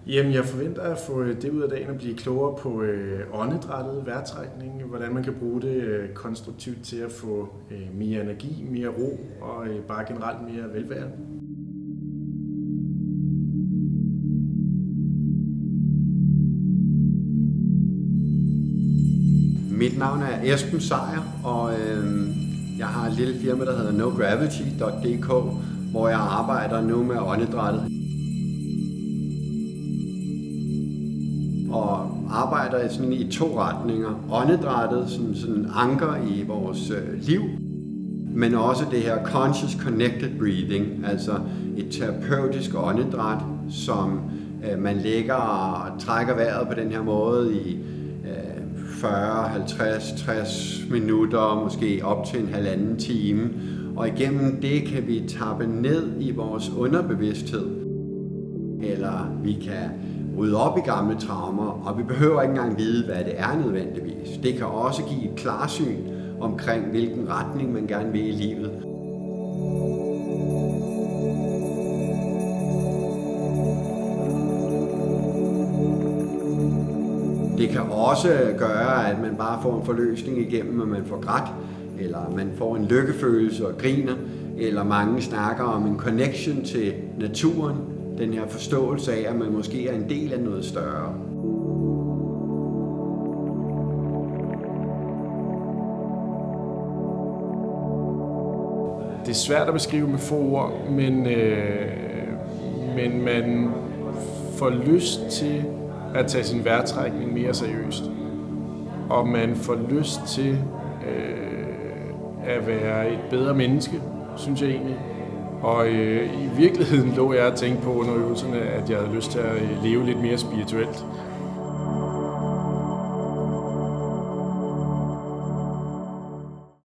Jamen, jeg forventer at få det ud af dagen at blive klogere på åndedrættet, vejrtrækning, hvordan man kan bruge det konstruktivt til at få mere energi, mere ro og bare generelt mere velvære. Mit navn er Esben Sejer, og jeg har et lille firma, der hedder nogravity.dk, hvor jeg arbejder nu med åndedrættet. Og arbejder sådan i to retninger. Åndedrættet som sådan anker i vores liv, men også det her conscious connected breathing, altså et terapeutisk åndedræt, som man lægger og trækker vejret på den her måde i 40, 50, 60 minutter, måske op til en halvanden time. Og igennem det kan vi tappe ned i vores underbevidsthed, eller vi kan rydde op i gamle traumer, og vi behøver ikke engang vide, hvad det er nødvendigvis. Det kan også give et klarsyn omkring, hvilken retning man gerne vil i livet. Det kan også gøre, at man bare får en forløsning igennem, at man får grædt, eller man får en lykkefølelse og griner, eller mange snakker om en connection til naturen, den her forståelse af, at man måske er en del af noget større. Det er svært at beskrive med få ord, men man får lyst til at tage sin vejrtrækning mere seriøst. Og man får lyst til at være et bedre menneske, synes jeg egentlig. Og i virkeligheden lå jeg at tænke på under øvelserne, at jeg havde lyst til at leve lidt mere spirituelt.